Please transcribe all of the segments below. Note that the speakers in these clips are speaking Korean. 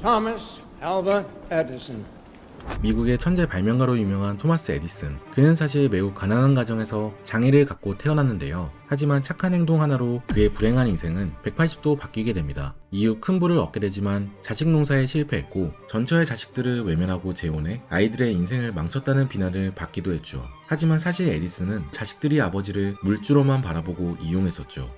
Thomas Alva Edison. 미국의 천재 발명가로 유명한 토마스 에디슨. 그는 사실 매우 가난한 가정에서 장애를 갖고 태어났는데요. 하지만 착한 행동 하나로 그의 불행한 인생은 180도 바뀌게 됩니다. 이후 큰 부를 얻게 되지만 자식 농사에 실패했고 전처의 자식들을 외면하고 재혼해 아이들의 인생을 망쳤다는 비난을 받기도 했죠. 하지만 사실 에디슨은 자식들이 아버지를 물주로만 바라보고 이용했었죠.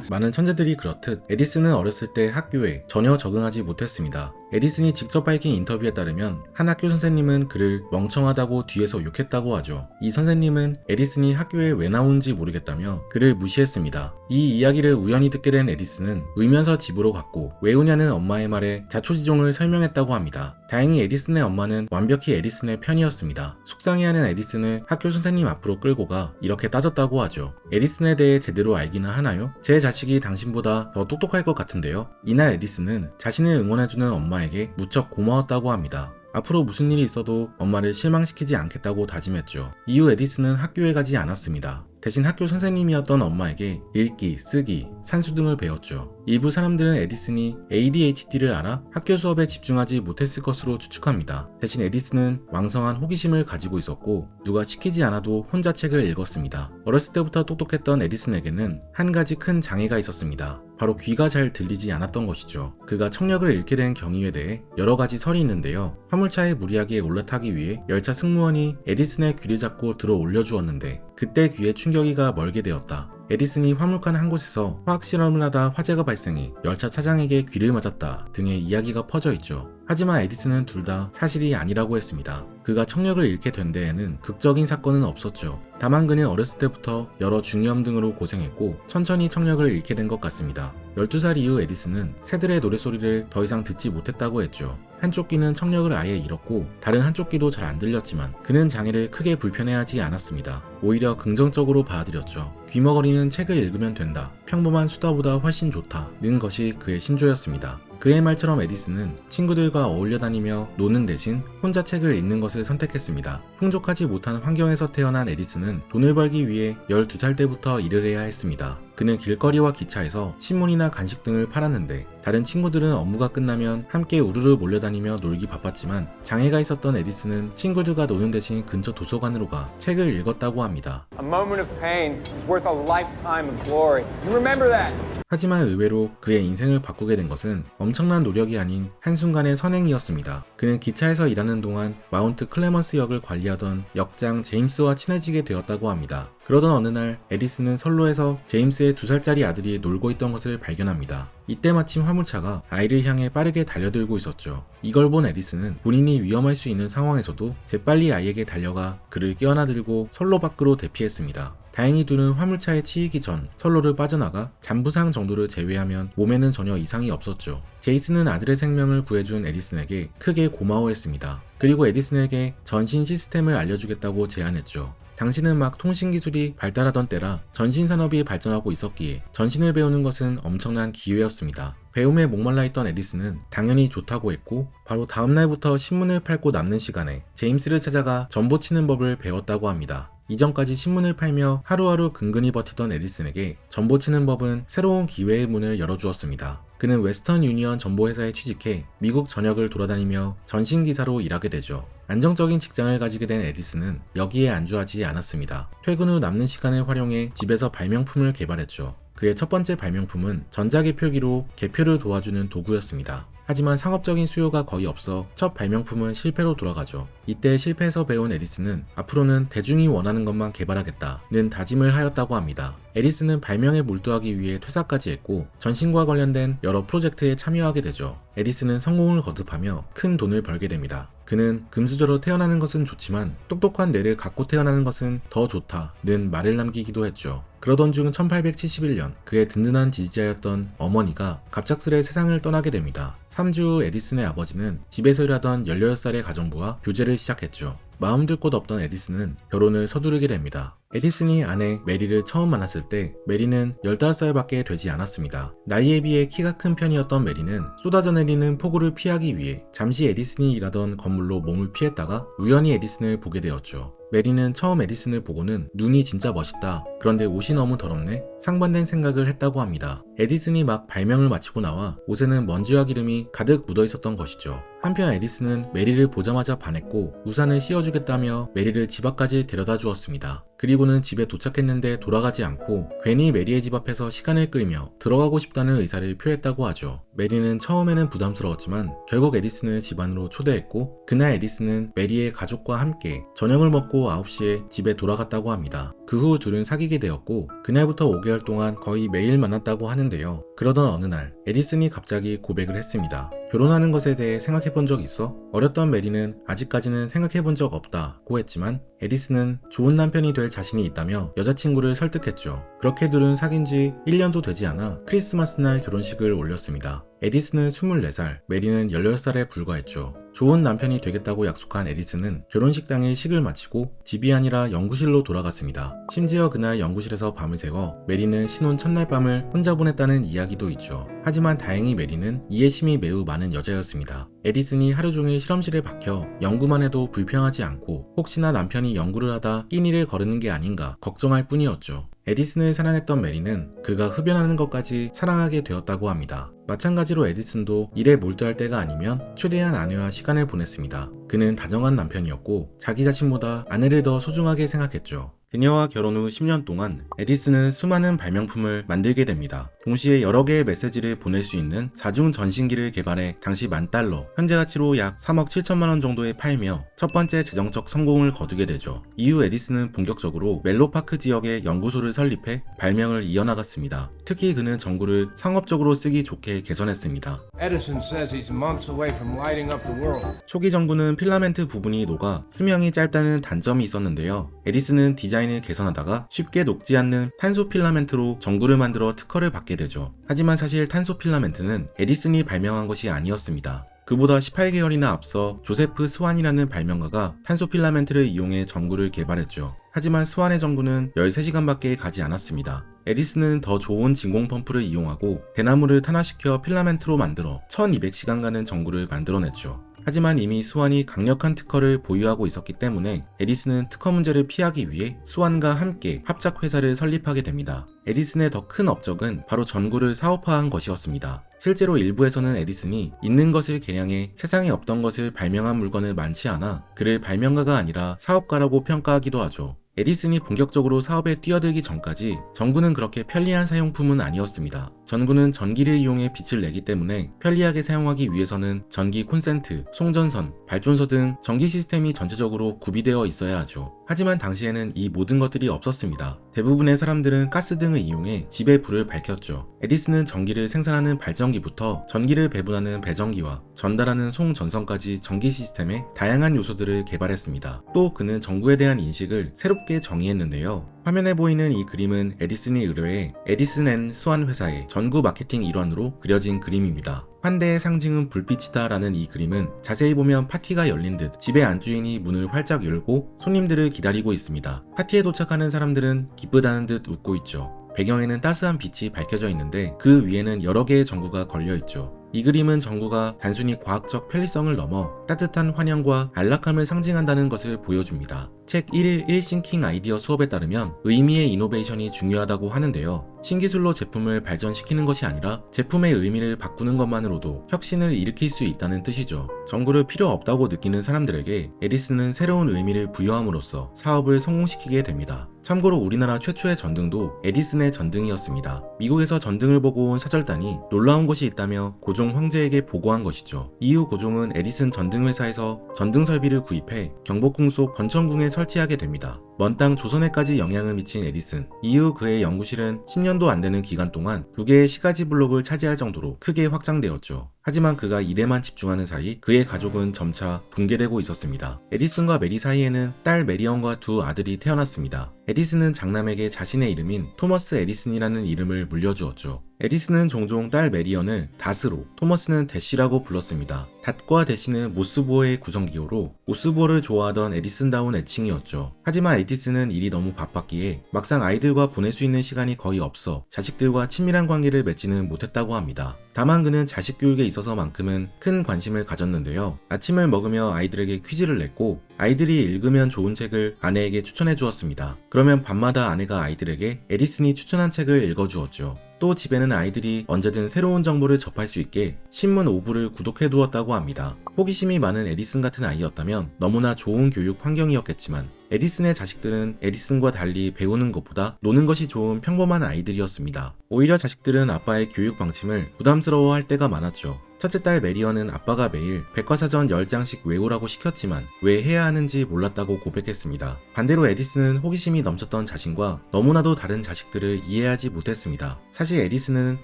많은 천재들이 그렇듯 에디슨은 어렸을 때 학교에 전혀 적응하지 못했습니다. 에디슨이 직접 밝힌 인터뷰에 따르면 한 학교 선생님은 그를 멍청하다고 뒤에서 욕했다고 하죠. 이 선생님은 에디슨이 학교에 왜 나오는지 모르겠다며 그를 무시했습니다. 이 이야기를 우연히 듣게 된 에디슨은 울면서 집으로 갔고 왜 우냐는 엄마의 말에 자초지종을 설명했다고 합니다. 다행히 에디슨의 엄마는 완벽히 에디슨의 편이었습니다. 속상해하는 에디슨을 학교 선생님 앞으로 끌고 가 이렇게 따졌다고 하죠. 에디슨에 대해 제대로 알기는 하나요? 제 자식이 당신보다 더 똑똑할 것 같은데요. 이날 에디슨은 자신을 응원해주는 엄마에게 무척 고마웠다고 합니다. 앞으로 무슨 일이 있어도 엄마를 실망시키지 않겠다고 다짐했죠. 이후 에디슨은 학교에 가지 않았습니다. 대신 학교 선생님이었던 엄마에게 읽기, 쓰기, 산수 등을 배웠죠. 일부 사람들은 에디슨이 ADHD를 알아 학교 수업에 집중하지 못했을 것으로 추측합니다. 대신 에디슨은 왕성한 호기심을 가지고 있었고 누가 시키지 않아도 혼자 책을 읽었습니다. 어렸을 때부터 똑똑했던 에디슨에게는 한 가지 큰 장애가 있었습니다. 바로 귀가 잘 들리지 않았던 것이죠. 그가 청력을 잃게 된 경위에 대해 여러 가지 설이 있는데요. 화물차에 무리하게 올라타기 위해 열차 승무원이 에디슨의 귀를 잡고 들어 올려주었는데 그때 귀에 충격이가 멀게 되었다. 에디슨이 화물칸 한 곳에서 화학실험을 하다 화재가 발생해 열차 차장에게 귀를 맞았다 등의 이야기가 퍼져 있죠. 하지만 에디슨은 둘 다 사실이 아니라고 했습니다. 그가 청력을 잃게 된 데에는 극적인 사건은 없었죠. 다만 그는 어렸을 때부터 여러 중이염 등으로 고생했고 천천히 청력을 잃게 된 것 같습니다. 12살 이후 에디슨은 새들의 노랫소리를 더 이상 듣지 못했다고 했죠. 한쪽 귀는 청력을 아예 잃었고 다른 한쪽 귀도 잘 안 들렸지만 그는 장애를 크게 불편해하지 않았습니다. 오히려 긍정적으로 받아들였죠. 귀머거리는 책을 읽으면 된다. 평범한 수다보다 훨씬 좋다. 는 것이 그의 신조였습니다. 그의 말처럼 에디슨은 친구들과 어울려 다니며 노는 대신 혼자 책을 읽는 것을 선택했습니다. 풍족하지 못한 환경에서 태어난 에디슨은 돈을 벌기 위해 12살 때부터 일을 해야 했습니다. 그는 길거리와 기차에서 신문이나 간식 등을 팔았는데 다른 친구들은 업무가 끝나면 함께 우르르 몰려다니며 놀기 바빴지만 장애가 있었던 에디슨은 친구들과 노는 대신 근처 도서관으로 가 책을 읽었다고 합니다. A moment of pain is worth a lifetime of glory. Remember that. 하지만 의외로 그의 인생을 바꾸게 된 것은 엄청난 노력이 아닌 한순간의 선행이었습니다. 그는 기차에서 일하는 동안 마운트 클레먼스 역을 관리하던 역장 제임스와 친해지게 되었다고 합니다. 그러던 어느 날 에디슨은 선로에서 제임스의 2살짜리 아들이 놀고 있던 것을 발견합니다. 이때 마침 화물차가 아이를 향해 빠르게 달려들고 있었죠. 이걸 본 에디슨은 본인이 위험할 수 있는 상황에서도 재빨리 아이에게 달려가 그를 껴안아들고 선로 밖으로 대피했습니다. 다행히 둘은 화물차에 치이기 전 선로를 빠져나가 잔부상 정도를 제외하면 몸에는 전혀 이상이 없었죠. 제이슨은 아들의 생명을 구해준 에디슨에게 크게 고마워했습니다. 그리고 에디슨에게 전신 시스템을 알려주겠다고 제안했죠. 당시는 막 통신기술이 발달하던 때라 전신산업이 발전하고 있었기에 전신을 배우는 것은 엄청난 기회였습니다. 배움에 목말라 있던 에디슨은 당연히 좋다고 했고 바로 다음날부터 신문을 팔고 남는 시간에 제임스를 찾아가 전보 치는 법을 배웠다고 합니다. 이전까지 신문을 팔며 하루하루 근근히 버티던 에디슨에게 전보 치는 법은 새로운 기회의 문을 열어주었습니다. 그는 웨스턴 유니언 정보회사에 취직해 미국 전역을 돌아다니며 전신기사로 일하게 되죠. 안정적인 직장을 가지게 된 에디슨은 여기에 안주하지 않았습니다. 퇴근 후 남는 시간을 활용해 집에서 발명품을 개발했죠. 그의 첫 번째 발명품은 전자개표기로 개표를 도와주는 도구였습니다. 하지만 상업적인 수요가 거의 없어 첫 발명품은 실패로 돌아가죠. 이때 실패해서 배운 에디슨은 앞으로는 대중이 원하는 것만 개발하겠다는 다짐을 하였다고 합니다. 에디슨은 발명에 몰두하기 위해 퇴사까지 했고 전신과 관련된 여러 프로젝트에 참여하게 되죠. 에디슨은 성공을 거듭하며 큰 돈을 벌게 됩니다. 그는 금수저로 태어나는 것은 좋지만 똑똑한 뇌를 갖고 태어나는 것은 더 좋다는 말을 남기기도 했죠. 그러던 중 1871년 그의 든든한 지지자였던 어머니가 갑작스레 세상을 떠나게 됩니다. 3주 후 에디슨의 아버지는 집에서 일하던 16살의 가정부와 교제를 시작했죠. 마음 둘 곳 없던 에디슨은 결혼을 서두르게 됩니다. 에디슨이 아내 메리를 처음 만났을 때 메리는 15살밖에 되지 않았습니다. 나이에 비해 키가 큰 편이었던 메리는 쏟아져 내리는 폭우를 피하기 위해 잠시 에디슨이 일하던 건물로 몸을 피했다가 우연히 에디슨을 보게 되었죠. 메리는 처음 에디슨을 보고는 눈이 진짜 멋있다. 그런데 옷이 너무 더럽네. 상반된 생각을 했다고 합니다. 에디슨이 막 발명을 마치고 나와 옷에는 먼지와 기름이 가득 묻어 있었던 것이죠. 한편 에디슨은 메리를 보자마자 반했고 우산을 씌워주겠다며 메리를 집 앞까지 데려다 주었습니다. 그리고는 집에 도착했는데 돌아가지 않고 괜히 메리의 집 앞에서 시간을 끌며 들어가고 싶다는 의사를 표했다고 하죠. 메리는 처음에는 부담스러웠지만 결국 에디슨을 집 안으로 초대했고 그날 에디슨은 메리의 가족과 함께 저녁을 먹고 9시에 집에 돌아갔다고 합니다. 그 후 둘은 사귀게 되었고 그날부터 5개월 동안 거의 매일 만났다고 하는데요. 그러던 어느 날 에디슨이 갑자기 고백을 했습니다. 결혼하는 것에 대해 생각해 본 적 있어? 어렸던 메리는 아직까지는 생각해 본 적 없다고 했지만 에디슨은 좋은 남편이 될 자신이 있다며 여자친구를 설득했죠. 그렇게 둘은 사귄 지 1년도 되지 않아 크리스마스 날 결혼식을 올렸습니다. 에디슨은 24살, 메리는 18살에 불과했죠. 좋은 남편이 되겠다고 약속한 에디슨은 결혼식 당일 식을 마치고 집이 아니라 연구실로 돌아갔습니다. 심지어 그날 연구실에서 밤을 새워 메리는 신혼 첫날 밤을 혼자 보냈다는 이야기도 있죠. 하지만 다행히 메리는 이해심이 매우 많은 여자였습니다. 에디슨이 하루 종일 실험실에 박혀 연구만 해도 불평하지 않고 혹시나 남편이 연구를 하다 끼니를 거르는 게 아닌가 걱정할 뿐이었죠. 에디슨을 사랑했던 메리는 그가 흡연하는 것까지 사랑하게 되었다고 합니다. 마찬가지로 에디슨도 일에 몰두할 때가 아니면 최대한 아내와 시간을 보냈습니다. 그는 다정한 남편이었고 자기 자신보다 아내를 더 소중하게 생각했죠. 그녀와 결혼 후 10년 동안 에디슨은 수많은 발명품을 만들게 됩니다. 동시에 여러 개의 메시지를 보낼 수 있는 4중 전신기를 개발해 당시 $10,000, 현재 가치로 약 3억 7천만 원 정도에 팔며 첫 번째 재정적 성공을 거두게 되죠. 이후 에디슨은 본격적으로 멜로파크 지역에 연구소를 설립해 발명을 이어나갔습니다. 특히 그는 전구를 상업적으로 쓰기 좋게 개선했습니다. Edison says he's months away from lighting up the world. 초기 전구는 필라멘트 부분이 녹아 수명이 짧다는 단점이 있었는데요. 에디슨은 디자인을 개선하다가 쉽게 녹지 않는 탄소 필라멘트로 전구를 만들어 특허를 받게 되죠. 하지만 사실 탄소 필라멘트는 에디슨이 발명한 것이 아니었습니다. 그보다 18개월이나 앞서 조세프 스완이라는 발명가가 탄소 필라멘트를 이용해 전구를 개발했죠. 하지만 스완의 전구는 13시간밖에 가지 않았습니다. 에디슨은 더 좋은 진공 펌프를 이용하고 대나무를 탄화시켜 필라멘트로 만들어 1200시간 가는 전구를 만들어냈죠. 하지만 이미 스완이 강력한 특허를 보유하고 있었기 때문에 에디슨은 특허 문제를 피하기 위해 스완과 함께 합작회사를 설립하게 됩니다. 에디슨의 더 큰 업적은 바로 전구를 사업화한 것이었습니다. 실제로 일부에서는 에디슨이 있는 것을 개량해 세상에 없던 것을 발명한 물건을 많지 않아 그를 발명가가 아니라 사업가라고 평가하기도 하죠. 에디슨이 본격적으로 사업에 뛰어들기 전까지 전구는 그렇게 편리한 사용품은 아니었습니다. 전구는 전기를 이용해 빛을 내기 때문에 편리하게 사용하기 위해서는 전기 콘센트, 송전선, 발전소 등 전기 시스템이 전체적으로 구비되어 있어야 하죠. 하지만 당시에는 이 모든 것들이 없었습니다. 대부분의 사람들은 가스 등을 이용해 집에 불을 밝혔죠. 에디슨은 전기를 생산하는 발전기부터 전기를 배분하는 배전기와 전달하는 송전선까지 전기 시스템의 다양한 요소들을 개발했습니다. 또 그는 전구에 대한 인식을 새롭게 정의했는데요. 화면에 보이는 이 그림은 에디슨이 의뢰해 에디슨 앤 스완 회사의 전구 마케팅 일환으로 그려진 그림입니다. 환대의 상징은 불빛이다 라는 이 그림은 자세히 보면 파티가 열린 듯 집의 안주인이 문을 활짝 열고 손님들을 기다리고 있습니다. 파티에 도착하는 사람들은 기쁘다는 듯 웃고 있죠. 배경에는 따스한 빛이 밝혀져 있는데 그 위에는 여러 개의 전구가 걸려 있죠. 이 그림은 전구가 단순히 과학적 편리성을 넘어 따뜻한 환영과 안락함을 상징한다는 것을 보여줍니다. 책 1일 1싱킹 아이디어 수업에 따르면 의미의 이노베이션이 중요하다고 하는데요. 신기술로 제품을 발전시키는 것이 아니라 제품의 의미를 바꾸는 것만으로도 혁신을 일으킬 수 있다는 뜻이죠. 전구를 필요 없다고 느끼는 사람들에게 에디슨은 새로운 의미를 부여함으로써 사업을 성공시키게 됩니다. 참고로 우리나라 최초의 전등도 에디슨의 전등이었습니다. 미국에서 전등을 보고 온 사절단이 놀라운 것이 있다며 고종 황제에게 보고한 것이죠. 이후 고종은 에디슨 전등회사에서 전등 설비를 구입해 경복궁 속 권천궁에 설치하게 됩니다. 먼 땅 조선에까지 영향을 미친 에디슨. 이후 그의 연구실은 10년도 안 되는 기간 동안 2개의 시가지 블록을 차지할 정도로 크게 확장되었죠. 하지만 그가 일에만 집중하는 사이 그의 가족은 점차 붕괴되고 있었습니다. 에디슨과 메리 사이에는 딸 메리언과 두 아들이 태어났습니다. 에디슨은 장남에게 자신의 이름인 토머스 에디슨이라는 이름을 물려주었죠. 에디슨은 종종 딸 메리언을 닷으로, 토머스는 대시라고 불렀습니다. 닷과 대시는 모스부어의 구성기호로 모스부어를 좋아하던 에디슨다운 애칭이었죠. 하지만 에디슨은 일이 너무 바빴기에 막상 아이들과 보낼 수 있는 시간이 거의 없어 자식들과 친밀한 관계를 맺지는 못했다고 합니다. 다만 그는 자식 교육에 있어서만큼은 큰 관심을 가졌는데요. 아침을 먹으며 아이들에게 퀴즈를 냈고 아이들이 읽으면 좋은 책을 아내에게 추천해 주었습니다. 그러면 밤마다 아내가 아이들에게 에디슨이 추천한 책을 읽어주었죠. 또 집에는 아이들이 언제든 새로운 정보를 접할 수 있게 신문 5부를 구독해 두었다고 합니다. 호기심이 많은 에디슨 같은 아이였다면 너무나 좋은 교육 환경이었겠지만 에디슨의 자식들은 에디슨과 달리 배우는 것보다 노는 것이 좋은 평범한 아이들이었습니다. 오히려 자식들은 아빠의 교육 방침을 부담스러워할 때가 많았죠. 첫째 딸 메리언은 아빠가 매일 백과사전 10장씩 외우라고 시켰지만 왜 해야 하는지 몰랐다고 고백했습니다. 반대로 에디슨은 호기심이 넘쳤던 자신과 너무나도 다른 자식들을 이해하지 못했습니다. 사실 에디슨은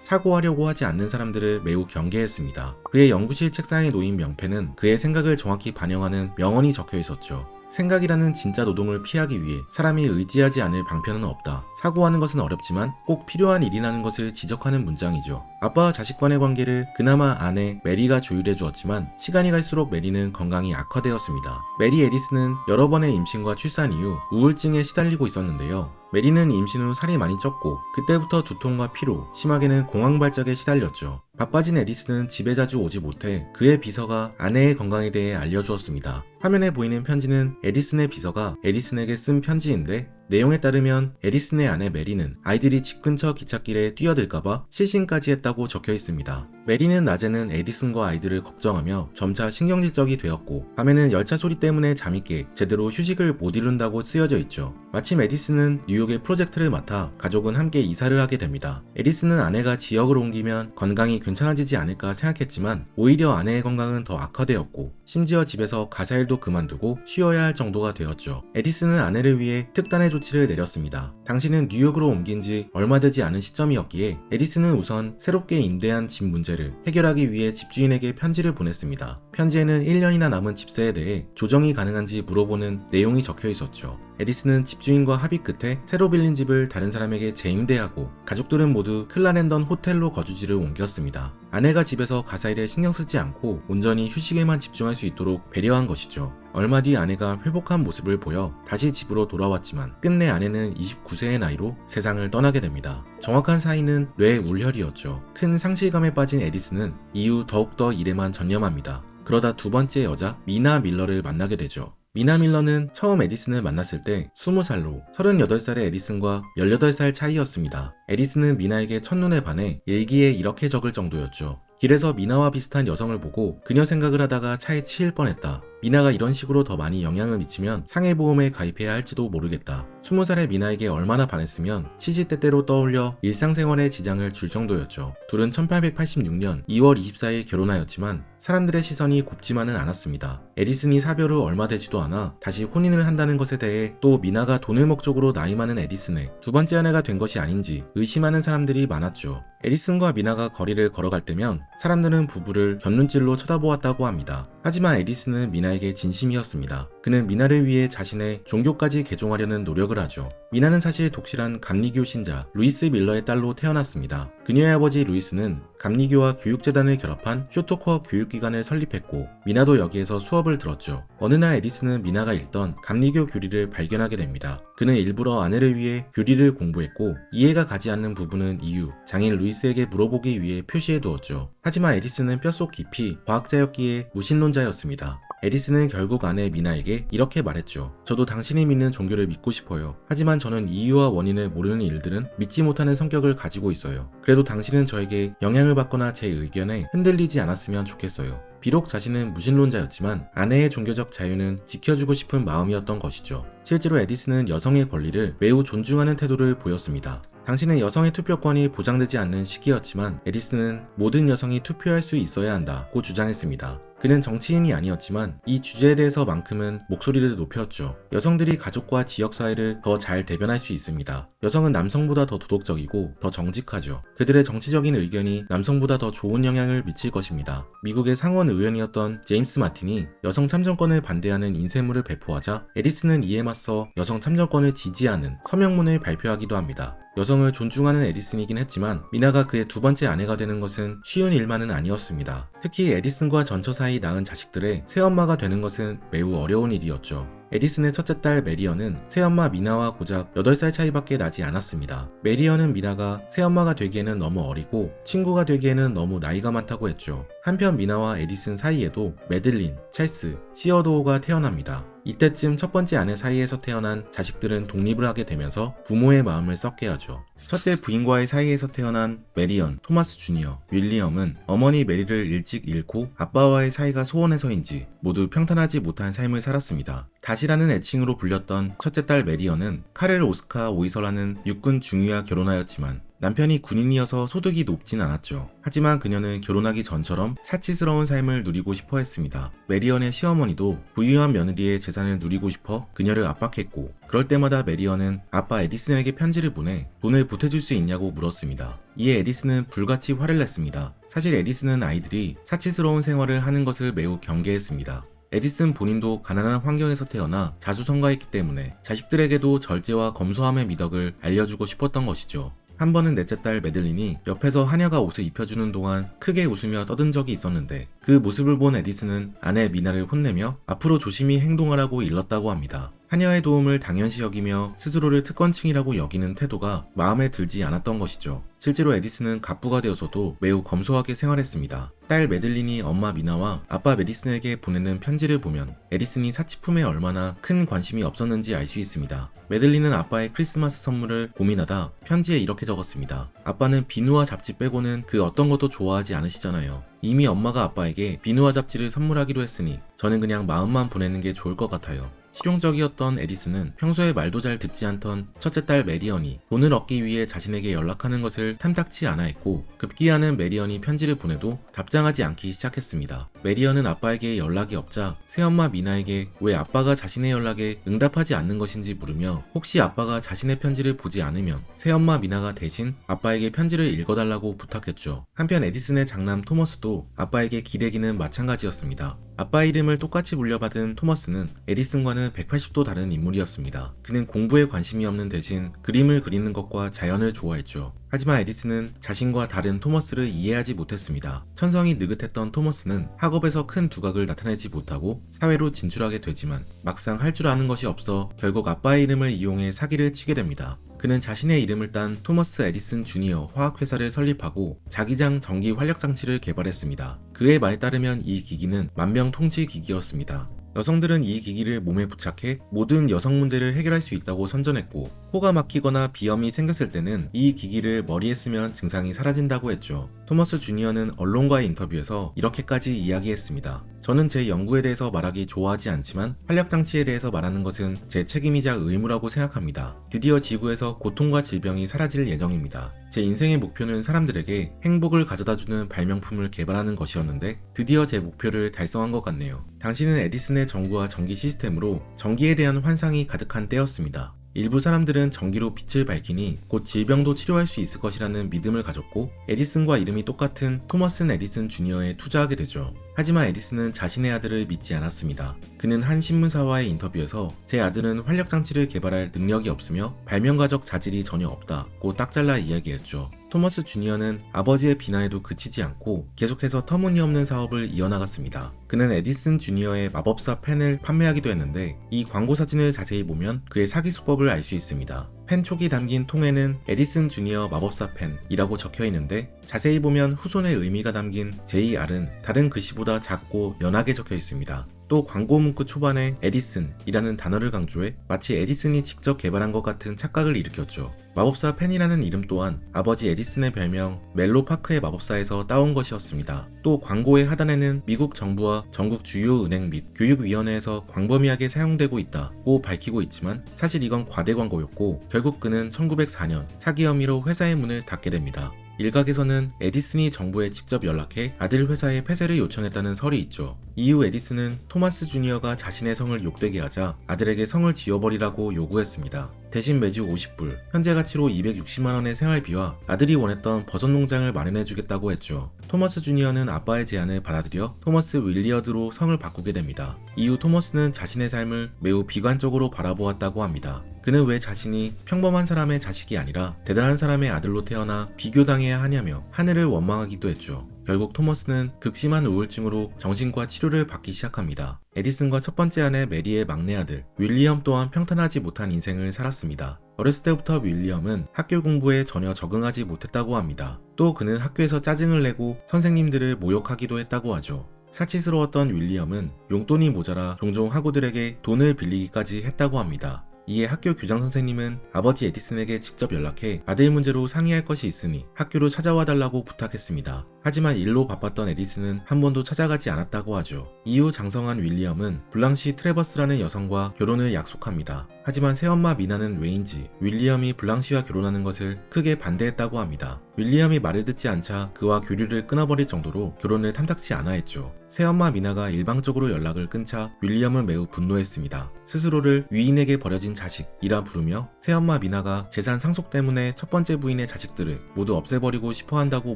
사고하려고 하지 않는 사람들을 매우 경계했습니다. 그의 연구실 책상에 놓인 명패는 그의 생각을 정확히 반영하는 명언이 적혀 있었죠. 생각이라는 진짜 노동을 피하기 위해 사람이 의지하지 않을 방편은 없다. 사고하는 것은 어렵지만 꼭 필요한 일이라는 것을 지적하는 문장이죠. 아빠와 자식 간의 관계를 그나마 아내 메리가 조율해 주었지만 시간이 갈수록 메리는 건강이 악화되었습니다. 메리 에디슨은 여러 번의 임신과 출산 이후 우울증에 시달리고 있었는데요. 메리는 임신 후 살이 많이 쪘고 그때부터 두통과 피로, 심하게는 공황발작에 시달렸죠. 바빠진 에디슨은 집에 자주 오지 못해 그의 비서가 아내의 건강에 대해 알려주었습니다. 화면에 보이는 편지는 에디슨의 비서가 에디슨에게 쓴 편지인데 내용에 따르면 에디슨의 아내 메리는 아이들이 집 근처 기찻길에 뛰어들까봐 실신까지 했다고 적혀 있습니다. 메리는 낮에는 에디슨과 아이들을 걱정하며 점차 신경질적이 되었고 밤에는 열차 소리 때문에 잠이 깨 제대로 휴식을 못 이룬다고 쓰여져 있죠. 마침 에디슨은 뉴욕의 프로젝트를 맡아 가족은 함께 이사를 하게 됩니다. 에디슨은 아내가 지역을 옮기면 건강이 괜찮아지지 않을까 생각했지만 오히려 아내의 건강은 더 악화되었고 심지어 집에서 가사일도 그만두고 쉬어야 할 정도가 되었죠. 에디슨은 아내를 위해 특단의 조치를 내렸습니다. 당신은 뉴욕으로 옮긴 지 얼마 되지 않은 시점이었기에 에디슨은 우선 새롭게 임대한 집 문제를 해결하기 위해 집주인에게 편지를 보냈습니다. 편지에는 1년이나 남은 집세에 대해 조정이 가능한지 물어보는 내용이 적혀 있었죠. 에디슨은 집주인과 합의 끝에 새로 빌린 집을 다른 사람에게 재임대하고 가족들은 모두 클라렌던 호텔로 거주지를 옮겼습니다. 아내가 집에서 가사일에 신경 쓰지 않고 온전히 휴식에만 집중할 수 있도록 배려한 것이죠. 얼마 뒤 아내가 회복한 모습을 보여 다시 집으로 돌아왔지만 끝내 아내는 29세의 나이로 세상을 떠나게 됩니다. 정확한 사인은 뇌울혈이었죠. 큰 상실감에 빠진 에디슨은 이후 더욱더 일에만 전념합니다. 그러다 두 번째 여자 미나 밀러를 만나게 되죠. 미나 밀러는 처음 에디슨을 만났을 때 20살로 38살의 에디슨과 18살 차이였습니다. 에디슨은 미나에게 첫눈에 반해 일기에 이렇게 적을 정도였죠. 길에서 미나와 비슷한 여성을 보고 그녀 생각을 하다가 차에 치일 뻔했다. 미나가 이런 식으로 더 많이 영향을 미치면 상해보험에 가입해야 할지도 모르겠다. 20살의 미나에게 얼마나 반했으면 시시때때로 떠올려 일상생활에 지장을 줄 정도였죠. 둘은 1886년 2월 24일 결혼하였지만 사람들의 시선이 곱지만은 않았습니다. 에디슨이 사별 후 얼마 되지도 않아 다시 혼인을 한다는 것에 대해 또 미나가 돈을 목적으로 나이 많은 에디슨의 두 번째 아내가 된 것이 아닌지 의심하는 사람들이 많았죠. 에디슨과 미나가 거리를 걸어갈 때면 사람들은 부부를 곁눈질로 쳐다보았다고 합니다. 하지만 에디슨은 미나에게 진심이었습니다. 그는 미나를 위해 자신의 종교까지 개종하려는 노력을 하죠. 미나는 사실 독실한 감리교 신자 루이스 밀러의 딸로 태어났습니다. 그녀의 아버지 루이스는 감리교와 교육재단을 결합한 쇼토커 교육기관을 설립했고 미나도 여기에서 수업을 들었죠. 어느 날 에디슨은 미나가 읽던 감리교 교리를 발견하게 됩니다. 그는 일부러 아내를 위해 교리를 공부했고 이해가 가지 않는 부분은 이유, 장인 루이스에게 물어보기 위해 표시해 두었죠. 하지만 에디슨은 뼛속 깊이 과학자였기에 무신론자였습니다. 에디슨은 결국 아내 미나에게 이렇게 말했죠. 저도 당신이 믿는 종교를 믿고 싶어요. 하지만 저는 이유와 원인을 모르는 일들은 믿지 못하는 성격을 가지고 있어요. 그래도 당신은 저에게 영향을 받거나 제 의견에 흔들리지 않았으면 좋겠어요. 비록 자신은 무신론자였지만 아내의 종교적 자유는 지켜주고 싶은 마음이었던 것이죠. 실제로 에디슨은 여성의 권리를 매우 존중하는 태도를 보였습니다. 당시는 여성의 투표권이 보장되지 않는 시기였지만 에디슨은 모든 여성이 투표할 수 있어야 한다고 주장했습니다. 그는 정치인이 아니었지만 이 주제에 대해서만큼은 목소리를 높였죠. 여성들이 가족과 지역 사회를 더 잘 대변할 수 있습니다. 여성은 남성보다 더 도덕적이고 더 정직하죠. 그들의 정치적인 의견이 남성보다 더 좋은 영향을 미칠 것입니다. 미국의 상원 의원이었던 제임스 마틴이 여성 참정권을 반대하는 인쇄물을 배포하자 에디슨은 이에 맞서 여성 참정권을 지지하는 서명문을 발표하기도 합니다. 여성을 존중하는 에디슨이긴 했지만 미나가 그의 두 번째 아내가 되는 것은 쉬운 일만은 아니었습니다. 특히 에디슨과 전처 사이 낳은 자식들의 새엄마가 되는 것은 매우 어려운 일이었죠. 에디슨의 첫째 딸 메리언은 새엄마 미나와 고작 8살 차이밖에 나지 않았습니다. 메리언은 미나가 새엄마가 되기에는 너무 어리고 친구가 되기에는 너무 나이가 많다고 했죠. 한편 미나와 에디슨 사이에도 매들린, 찰스, 시어도어가 태어납니다. 이때쯤 첫 번째 아내 사이에서 태어난 자식들은 독립을 하게 되면서 부모의 마음을 썩게 하죠. 첫째 부인과의 사이에서 태어난 메리언, 토마스 주니어, 윌리엄은 어머니 메리를 일찍 잃고 아빠와의 사이가 소원해서인지 모두 평탄하지 못한 삶을 살았습니다. 다시라는 애칭으로 불렸던 첫째 딸 메리언은 카렐 오스카 오이서라는 육군 중위와 결혼하였지만 남편이 군인이어서 소득이 높진 않았죠. 하지만 그녀는 결혼하기 전처럼 사치스러운 삶을 누리고 싶어 했습니다. 메리언의 시어머니도 부유한 며느리의 재산을 누리고 싶어 그녀를 압박했고, 그럴 때마다 메리언은 아빠 에디슨에게 편지를 보내 돈을 보태줄 수 있냐고 물었습니다. 이에 에디슨은 불같이 화를 냈습니다. 사실 에디슨은 아이들이 사치스러운 생활을 하는 것을 매우 경계했습니다. 에디슨 본인도 가난한 환경에서 태어나 자수성가했기 때문에 자식들에게도 절제와 검소함의 미덕을 알려주고 싶었던 것이죠. 한 번은 넷째 딸 매들린이 옆에서 하녀가 옷을 입혀주는 동안 크게 웃으며 떠든 적이 있었는데 그 모습을 본 에디슨은 아내 미나를 혼내며 앞으로 조심히 행동하라고 일렀다고 합니다. 하녀의 도움을 당연시 여기며 스스로를 특권층이라고 여기는 태도가 마음에 들지 않았던 것이죠. 실제로 에디슨은 갑부가 되어서도 매우 검소하게 생활했습니다. 딸 매들린이 엄마 미나와 아빠 메디슨에게 보내는 편지를 보면 에디슨이 사치품에 얼마나 큰 관심이 없었는지 알 수 있습니다. 매들린은 아빠의 크리스마스 선물을 고민하다 편지에 이렇게 적었습니다. 아빠는 비누와 잡지 빼고는 그 어떤 것도 좋아하지 않으시잖아요. 이미 엄마가 아빠에게 비누와 잡지를 선물하기로 했으니 저는 그냥 마음만 보내는 게 좋을 것 같아요. 실용적이었던 에디슨은 평소에 말도 잘 듣지 않던 첫째 딸 메리언이 돈을 얻기 위해 자신에게 연락하는 것을 탐탁치 않아 했고, 급기야는 메리언이 편지를 보내도 답장하지 않기 시작했습니다. 메리언은 아빠에게 연락이 없자 새엄마 미나에게 왜 아빠가 자신의 연락에 응답하지 않는 것인지 물으며 혹시 아빠가 자신의 편지를 보지 않으면 새엄마 미나가 대신 아빠에게 편지를 읽어달라고 부탁했죠. 한편 에디슨의 장남 토머스도 아빠에게 기대기는 마찬가지였습니다. 아빠 이름을 똑같이 물려받은 토머스는 에디슨과는 180도 다른 인물이었습니다. 그는 공부에 관심이 없는 대신 그림을 그리는 것과 자연을 좋아했죠. 하지만 에디슨은 자신과 다른 토머스를 이해하지 못했습니다. 천성이 느긋했던 토머스는 학업에서 큰 두각을 나타내지 못하고 사회로 진출하게 되지만 막상 할 줄 아는 것이 없어 결국 아빠의 이름을 이용해 사기를 치게 됩니다. 그는 자신의 이름을 딴 토머스 에디슨 주니어 화학회사를 설립하고 자기장 전기 활력장치를 개발했습니다. 그의 말에 따르면 이 기기는 만병통치 기기였습니다. 여성들은 이 기기를 몸에 부착해 모든 여성 문제를 해결할 수 있다고 선전했고, 코가 막히거나 비염이 생겼을 때는 이 기기를 머리에 쓰면 증상이 사라진다고 했죠. 토머스 주니어는 언론과의 인터뷰에서 이렇게까지 이야기했습니다. 저는 제 연구에 대해서 말하기 좋아하지 않지만 활력장치에 대해서 말하는 것은 제 책임이자 의무라고 생각합니다. 드디어 지구에서 고통과 질병이 사라질 예정입니다. 제 인생의 목표는 사람들에게 행복을 가져다주는 발명품을 개발하는 것이었는데 드디어 제 목표를 달성한 것 같네요. 당시는 에디슨의 전구와 전기 시스템으로 전기에 대한 환상이 가득한 때였습니다. 일부 사람들은 전기로 빛을 밝히니 곧 질병도 치료할 수 있을 것이라는 믿음을 가졌고, 에디슨과 이름이 똑같은 토머스 에디슨 주니어에 투자하게 되죠. 하지만 에디슨은 자신의 아들을 믿지 않았습니다. 그는 한 신문사와의 인터뷰에서 제 아들은 활력장치를 개발할 능력이 없으며 발명가적 자질이 전혀 없다고 딱 잘라 이야기했죠. 토머스 주니어는 아버지의 비난에도 그치지 않고 계속해서 터무니없는 사업을 이어나갔습니다. 그는 에디슨 주니어의 마법사 펜을 판매하기도 했는데 이 광고 사진을 자세히 보면 그의 사기 수법을 알 수 있습니다. 펜 촉이 담긴 통에는 에디슨 주니어 마법사 펜이라고 적혀 있는데 자세히 보면 후손의 의미가 담긴 JR은 다른 글씨보다 작고 연하게 적혀 있습니다. 또 광고 문구 초반에 에디슨이라는 단어를 강조해 마치 에디슨이 직접 개발한 것 같은 착각을 일으켰죠. 마법사 펜이라는 이름 또한 아버지 에디슨의 별명 멜로파크의 마법사에서 따온 것이었습니다. 또 광고의 하단에는 미국 정부와 전국 주요 은행 및 교육위원회에서 광범위하게 사용되고 있다고 밝히고 있지만 사실 이건 과대 광고였고 결국 그는 1904년 사기 혐의로 회사의 문을 닫게 됩니다. 일각에서는 에디슨이 정부에 직접 연락해 아들 회사에 폐쇄를 요청했다는 설이 있죠. 이후 에디슨은 토마스 주니어가 자신의 성을 욕되게 하자 아들에게 성을 지워버리라고 요구했습니다. 대신 매주 50불, 현재 가치로 260만원의 생활비와 아들이 원했던 버섯 농장을 마련해주겠다고 했죠. 토머스 주니어는 아빠의 제안을 받아들여 토머스 윌리어드로 성을 바꾸게 됩니다. 이후 토머스는 자신의 삶을 매우 비관적으로 바라보았다고 합니다. 그는 왜 자신이 평범한 사람의 자식이 아니라 대단한 사람의 아들로 태어나 비교당해야 하냐며 하늘을 원망하기도 했죠. 결국 토머스는 극심한 우울증으로 정신과 치료를 받기 시작합니다. 에디슨과 첫 번째 아내 메리의 막내 아들 윌리엄 또한 평탄하지 못한 인생을 살았습니다. 어렸을 때부터 윌리엄은 학교 공부에 전혀 적응하지 못했다고 합니다. 또 그는 학교에서 짜증을 내고 선생님들을 모욕하기도 했다고 하죠. 사치스러웠던 윌리엄은 용돈이 모자라 종종 학우들에게 돈을 빌리기까지 했다고 합니다. 이에 학교 교장 선생님은 아버지 에디슨에게 직접 연락해 아들 문제로 상의할 것이 있으니 학교로 찾아와 달라고 부탁했습니다. 하지만 일로 바빴던 에디슨은 한 번도 찾아가지 않았다고 하죠. 이후 장성한 윌리엄은 블랑시 트래버스라는 여성과 결혼을 약속합니다. 하지만 새엄마 미나는 왜인지 윌리엄이 블랑시와 결혼하는 것을 크게 반대했다고 합니다. 윌리엄이 말을 듣지 않자 그와 교류를 끊어버릴 정도로 결혼을 탐탁치 않아 했죠. 새엄마 미나가 일방적으로 연락을 끊자 윌리엄은 매우 분노했습니다. 스스로를 위인에게 버려진 자식이라 부르며 새엄마 미나가 재산 상속 때문에 첫 번째 부인의 자식들을 모두 없애버리고 싶어한다고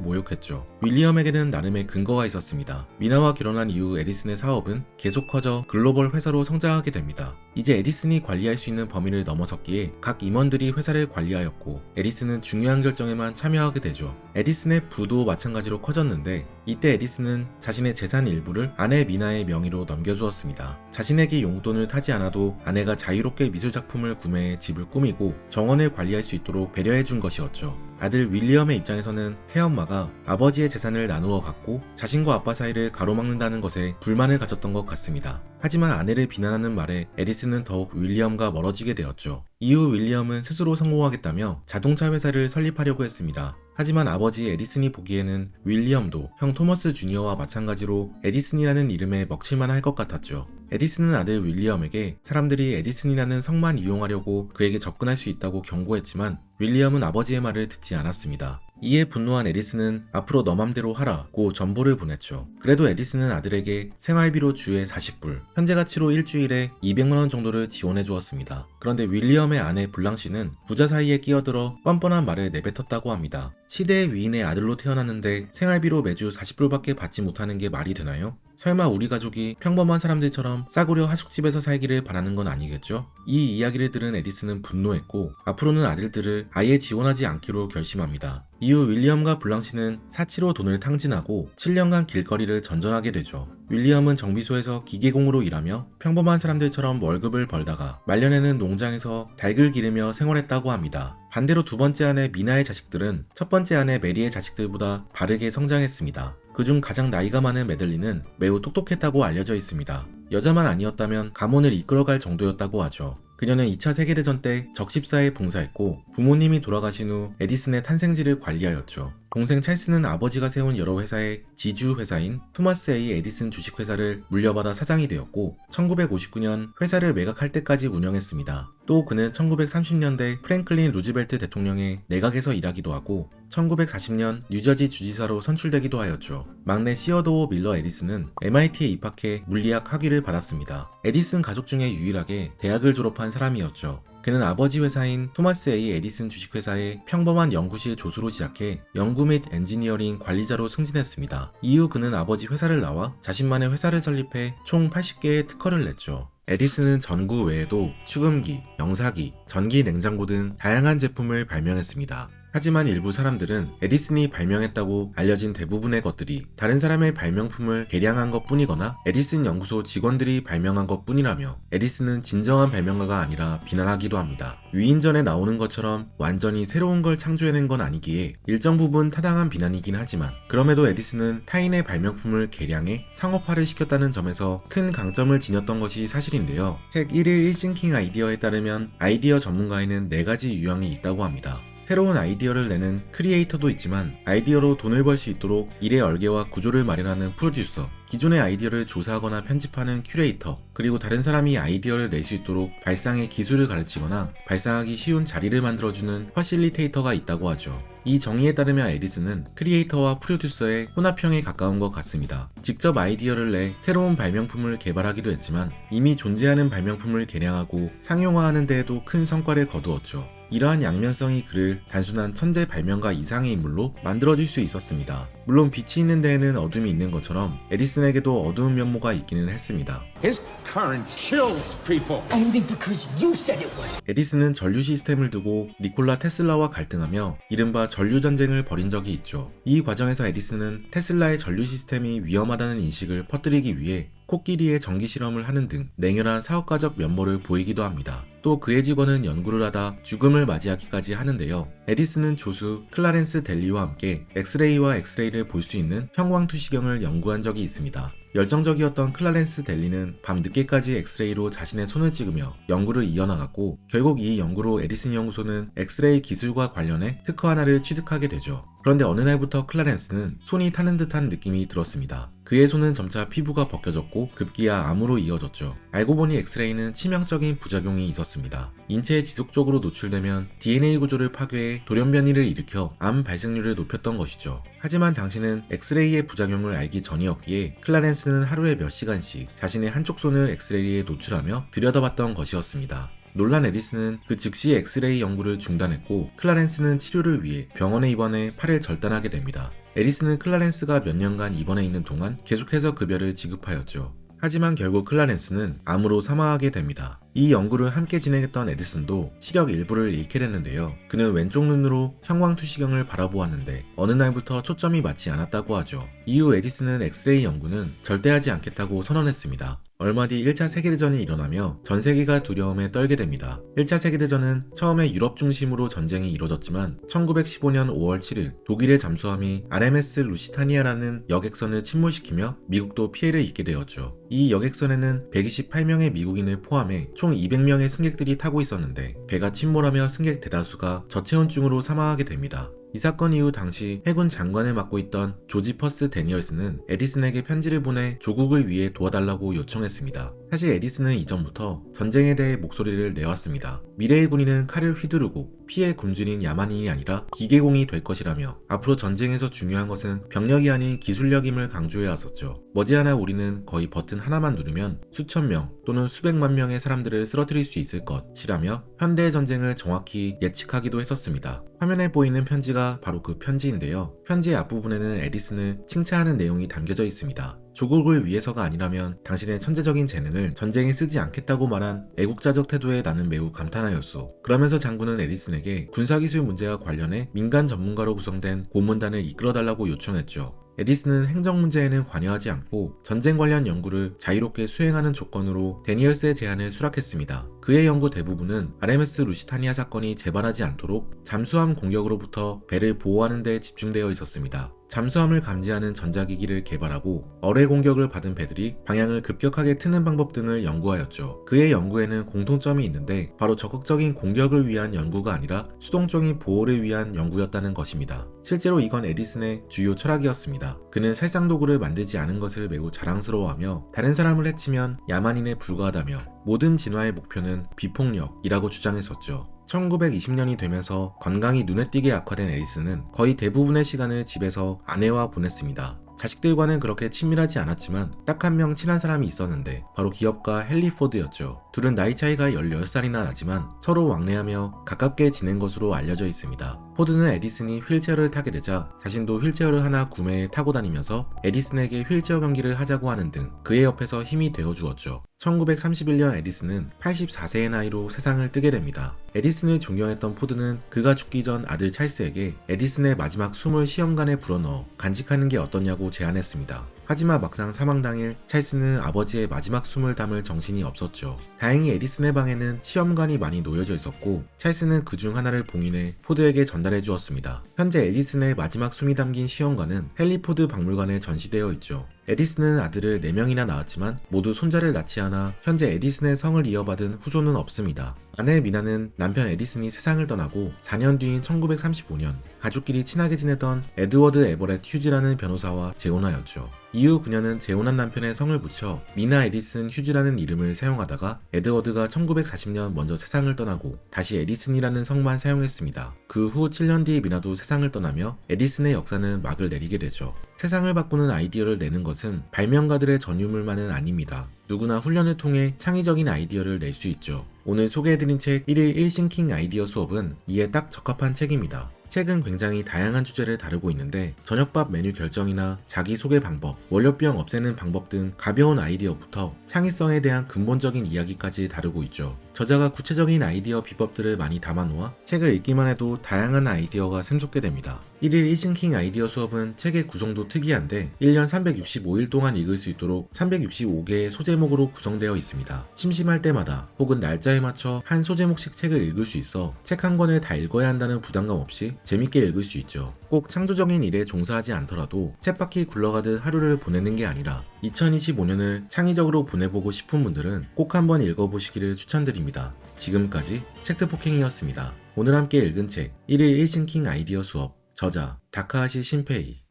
모욕했죠. 윌리엄에게는 나름의 근거가 있었습니다. 미나와 결혼한 이후 에디슨의 사업은 계속 커져 글로벌 회사로 성장하게 됩니다. 이제 에디슨이 관리할 수 있는 범위를 넘어섰기에 각 임원들이 회사를 관리하였고 에디슨은 중요한 결정에만 참여하게 되죠. 에디슨의 부도 마찬가지로 커졌는데 이때 에디슨은 자신의 재산 일부를 아내 미나의 명의로 넘겨주었습니다. 자신에게 용돈을 타지 않아도 아내가 자유롭게 미술작품을 구매해 집을 꾸미고 정원을 관리할 수 있도록 배려해준 것이었죠. 아들 윌리엄의 입장에서는 새엄마가 아버지의 재산을 나누어 갖고 자신과 아빠 사이를 가로막는다는 것에 불만을 가졌던 것 같습니다. 하지만 아내를 비난하는 말에 에디슨은 더욱 윌리엄과 멀어지게 되었죠. 이후 윌리엄은 스스로 성공하겠다며 자동차 회사를 설립하려고 했습니다. 하지만 아버지 에디슨이 보기에는 윌리엄도 형 토머스 주니어와 마찬가지로 에디슨이라는 이름에 먹칠만 할 것 같았죠. 에디슨은 아들 윌리엄에게 사람들이 에디슨이라는 성만 이용하려고 그에게 접근할 수 있다고 경고했지만 윌리엄은 아버지의 말을 듣지 않았습니다. 이에 분노한 에디슨은 앞으로 너 맘대로 하라고 전보를 보냈죠. 그래도 에디슨은 아들에게 생활비로 주에 40불, 현재 가치로 일주일에 200만원 정도를 지원해 주었습니다. 그런데 윌리엄의 아내 블랑시는 부자 사이에 끼어들어 뻔뻔한 말을 내뱉었다고 합니다. 시대의 위인의 아들로 태어났는데 생활비로 매주 40불밖에 받지 못하는 게 말이 되나요? 설마 우리 가족이 평범한 사람들처럼 싸구려 하숙집에서 살기를 바라는 건 아니겠죠? 이 이야기를 들은 에디슨은 분노했고 앞으로는 아들들을 아예 지원하지 않기로 결심합니다. 이후 윌리엄과 블랑시는 사치로 돈을 탕진하고 7년간 길거리를 전전하게 되죠. 윌리엄은 정비소에서 기계공으로 일하며 평범한 사람들처럼 월급을 벌다가 말년에는 농장에서 닭을 기르며 생활했다고 합니다. 반대로 두 번째 아내 미나의 자식들은 첫 번째 아내 메리의 자식들보다 바르게 성장했습니다. 그중 가장 나이가 많은 메들리는 매우 똑똑했다고 알려져 있습니다. 여자만 아니었다면 가문을 이끌어갈 정도였다고 하죠. 그녀는 2차 세계대전 때 적십사에 봉사했고 부모님이 돌아가신 후 에디슨의 탄생지를 관리하였죠. 동생 찰스는 아버지가 세운 여러 회사의 지주 회사인 토마스 A. 에디슨 주식회사를 물려받아 사장이 되었고 1959년 회사를 매각할 때까지 운영했습니다. 또 그는 1930년대 프랭클린 루즈벨트 대통령의 내각에서 일하기도 하고 1940년 뉴저지 주지사로 선출되기도 하였죠. 막내 시어도어 밀러 에디슨은 MIT에 입학해 물리학 학위를 받았습니다. 에디슨 가족 중에 유일하게 대학을 졸업한 사람이었죠. 그는 아버지 회사인 토마스 A. 에디슨 주식회사의 평범한 연구실 조수로 시작해 연구 및 엔지니어링 관리자로 승진했습니다. 이후 그는 아버지 회사를 나와 자신만의 회사를 설립해 총 80개의 특허를 냈죠. 에디슨은 전구 외에도 축음기, 영사기, 전기 냉장고 등 다양한 제품을 발명했습니다. 하지만 일부 사람들은 에디슨이 발명했다고 알려진 대부분의 것들이 다른 사람의 발명품을 개량한 것 뿐이거나 에디슨 연구소 직원들이 발명한 것 뿐이라며 에디슨은 진정한 발명가가 아니라 비난하기도 합니다. 위인전에 나오는 것처럼 완전히 새로운 걸 창조해낸 건 아니기에 일정 부분 타당한 비난이긴 하지만 그럼에도 에디슨은 타인의 발명품을 개량해 상업화를 시켰다는 점에서 큰 강점을 지녔던 것이 사실인데요. 책 1일 1싱킹 아이디어에 따르면 아이디어 전문가에는 4가지 유형이 있다고 합니다. 새로운 아이디어를 내는 크리에이터도 있지만 아이디어로 돈을 벌 수 있도록 일의 얼개와 구조를 마련하는 프로듀서, 기존의 아이디어를 조사하거나 편집하는 큐레이터, 그리고 다른 사람이 아이디어를 낼 수 있도록 발상의 기술을 가르치거나 발상하기 쉬운 자리를 만들어주는 퍼실리테이터가 있다고 하죠. 이 정의에 따르면 에디슨은 크리에이터와 프로듀서의 혼합형에 가까운 것 같습니다. 직접 아이디어를 내 새로운 발명품을 개발하기도 했지만 이미 존재하는 발명품을 개량하고 상용화하는 데에도 큰 성과를 거두었죠. 이러한 양면성이 그를 단순한 천재 발명가 이상의 인물로 만들어줄 수 있었습니다. 물론 빛이 있는 데에는 어둠이 있는 것처럼 에디슨에게도 어두운 면모가 있기는 했습니다. His current kills people. Only because you said it would. 에디슨은 전류 시스템을 두고 니콜라 테슬라와 갈등하며 이른바 전류 전쟁을 벌인 적이 있죠. 이 과정에서 에디슨은 테슬라의 전류 시스템이 위험하다는 인식을 퍼뜨리기 위해 코끼리의 전기 실험을 하는 등 냉혈한 사업가적 면모를 보이기도 합니다. 또 그의 직원은 연구를 하다 죽음을 맞이하기까지 하는데요. 에디슨은 조수 클라렌스 델리와 함께 엑스레이와 엑스레이를 볼 수 있는 형광투시경을 연구한 적이 있습니다. 열정적이었던 클라렌스 델리는 밤 늦게까지 엑스레이로 자신의 손을 찍으며 연구를 이어나갔고 결국 이 연구로 에디슨 연구소는 엑스레이 기술과 관련해 특허 하나를 취득하게 되죠. 그런데 어느 날부터 클라렌스는 손이 타는 듯한 느낌이 들었습니다. 그의 손은 점차 피부가 벗겨졌고 급기야 암으로 이어졌죠. 알고 보니 엑스레이는 치명적인 부작용이 있었습니다. 인체에 지속적으로 노출되면 DNA 구조를 파괴해 돌연변이를 일으켜 암 발생률을 높였던 것이죠. 하지만 당시는 엑스레이의 부작용을 알기 전이었기에 클라렌스는 하루에 몇 시간씩 자신의 한쪽 손을 엑스레이에 노출하며 들여다봤던 것이었습니다. 놀란 에디슨은 그 즉시 엑스레이 연구를 중단했고 클라렌스는 치료를 위해 병원에 입원해 팔을 절단하게 됩니다. 에디슨은 클라렌스가 몇 년간 입원해 있는 동안 계속해서 급여를 지급하였죠. 하지만 결국 클라렌스는 암으로 사망하게 됩니다. 이 연구를 함께 진행했던 에디슨도 시력 일부를 잃게 됐는데요. 그는 왼쪽 눈으로 형광투시경을 바라보았는데 어느 날부터 초점이 맞지 않았다고 하죠. 이후 에디슨은 엑스레이 연구는 절대 하지 않겠다고 선언했습니다. 얼마 뒤 1차 세계대전이 일어나며 전 세계가 두려움에 떨게 됩니다. 1차 세계대전은 처음에 유럽 중심으로 전쟁이 이루어졌지만 1915년 5월 7일 독일의 잠수함이 RMS 루시타니아라는 여객선을 침몰시키며 미국도 피해를 입게 되었죠. 이 여객선에는 128명의 미국인을 포함해 총 200명의 승객들이 타고 있었는데 배가 침몰하며 승객 대다수가 저체온증으로 사망하게 됩니다. 이 사건 이후 당시 해군 장관을 맡고 있던 조지 퍼스 데니얼스는 에디슨에게 편지를 보내 조국을 위해 도와달라고 요청했습니다. 사실 에디슨은 이전부터 전쟁에 대해 목소리를 내왔습니다. 미래의 군인은 칼을 휘두르고 피에 굶주린 야만인이 아니라 기계공이 될 것이라며 앞으로 전쟁에서 중요한 것은 병력이 아닌 기술력임을 강조해왔었죠. 머지않아 우리는 거의 버튼 하나만 누르면 수천 명 또는 수백만 명의 사람들을 쓰러뜨릴 수 있을 것이라며 현대의 전쟁을 정확히 예측하기도 했었습니다. 화면에 보이는 편지가 바로 그 편지인데요. 편지의 앞부분에는 에디슨을 칭찬하는 내용이 담겨져 있습니다. 조국을 위해서가 아니라면 당신의 천재적인 재능을 전쟁에 쓰지 않겠다고 말한 애국자적 태도에 나는 매우 감탄하였소. 그러면서 장군은 에디슨에게 군사기술 문제와 관련해 민간 전문가로 구성된 고문단을 이끌어달라고 요청했죠. 에디슨은 행정 문제에는 관여하지 않고 전쟁 관련 연구를 자유롭게 수행하는 조건으로 데니얼스의 제안을 수락했습니다. 그의 연구 대부분은 RMS 루시타니아 사건이 재발하지 않도록 잠수함 공격으로부터 배를 보호하는 데 집중되어 있었습니다. 잠수함을 감지하는 전자기기를 개발하고 어뢰 공격을 받은 배들이 방향을 급격하게 트는 방법 등을 연구하였죠. 그의 연구에는 공통점이 있는데 바로 적극적인 공격을 위한 연구가 아니라 수동적인 보호를 위한 연구였다는 것입니다. 실제로 이건 에디슨의 주요 철학이었습니다. 그는 살상도구를 만들지 않은 것을 매우 자랑스러워하며 다른 사람을 해치면 야만인에 불과하다며 모든 진화의 목표는 비폭력이라고 주장했었죠. 1920년이 되면서 건강이 눈에 띄게 악화된 에디슨은 거의 대부분의 시간을 집에서 아내와 보냈습니다. 자식들과는 그렇게 친밀하지 않았지만 딱 한 명 친한 사람이 있었는데 바로 기업가 헨리 포드였죠. 둘은 나이 차이가 16살이나 나지만 서로 왕래하며 가깝게 지낸 것으로 알려져 있습니다. 포드는 에디슨이 휠체어를 타게 되자 자신도 휠체어를 하나 구매해 타고 다니면서 에디슨에게 휠체어 경기를 하자고 하는 등 그의 옆에서 힘이 되어 주었죠. 1931년 에디슨은 84세의 나이로 세상을 뜨게 됩니다. 에디슨을 존경했던 포드는 그가 죽기 전 아들 찰스에게 에디슨의 마지막 숨을 시험관에 불어넣어 간직하는 게 어떠냐고 제안했습니다. 하지만 막상 사망 당일 찰스는 아버지의 마지막 숨을 담을 정신이 없었죠. 다행히 에디슨의 방에는 시험관이 많이 놓여져 있었고 찰스는 그 중 하나를 봉인해 포드에게 전달해 주었습니다. 현재 에디슨의 마지막 숨이 담긴 시험관은 헨리 포드 박물관에 전시되어 있죠. 에디슨은 아들을 4명이나 낳았지만 모두 손자를 낳지 않아 현재 에디슨의 성을 이어받은 후손은 없습니다. 아내 미나는 남편 에디슨이 세상을 떠나고 4년 뒤인 1935년 가족끼리 친하게 지내던 에드워드 에버렛 휴즈라는 변호사와 재혼하였죠. 이후 그녀는 재혼한 남편의 성을 붙여 미나 에디슨 휴즈라는 이름을 사용하다가 에드워드가 1940년 먼저 세상을 떠나고 다시 에디슨이라는 성만 사용했습니다. 그 후 7년 뒤에 미나도 세상을 떠나며 에디슨의 역사는 막을 내리게 되죠. 세상을 바꾸는 아이디어를 내는 것은 발명가들의 전유물만은 아닙니다. 누구나 훈련을 통해 창의적인 아이디어를 낼 수 있죠. 오늘 소개해드린 책 1일 1싱킹 아이디어 수업은 이에 딱 적합한 책입니다. 책은 굉장히 다양한 주제를 다루고 있는데 저녁밥 메뉴 결정이나 자기소개 방법, 월요병 없애는 방법 등 가벼운 아이디어부터 창의성에 대한 근본적인 이야기까지 다루고 있죠. 저자가 구체적인 아이디어 비법들을 많이 담아놓아 책을 읽기만 해도 다양한 아이디어가 샘솟게 됩니다. 1일 1싱킹 아이디어 수업은 책의 구성도 특이한데 1년 365일 동안 읽을 수 있도록 365개의 소제목으로 구성되어 있습니다. 심심할 때마다 혹은 날짜에 맞춰 한 소제목씩 책을 읽을 수 있어 책 한 권을 다 읽어야 한다는 부담감 없이 재밌게 읽을 수 있죠. 꼭 창조적인 일에 종사하지 않더라도 쳇바퀴 굴러가듯 하루를 보내는 게 아니라 2025년을 창의적으로 보내보고 싶은 분들은 꼭 한번 읽어보시기를 추천드립니다. 지금까지 책트폭행이었습니다. 오늘 함께 읽은 책 1일 1싱킹 아이디어 수업 저자 다카하시 신페이.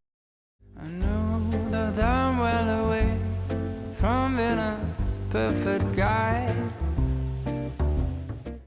I know that I'm well away from being a perfect guy.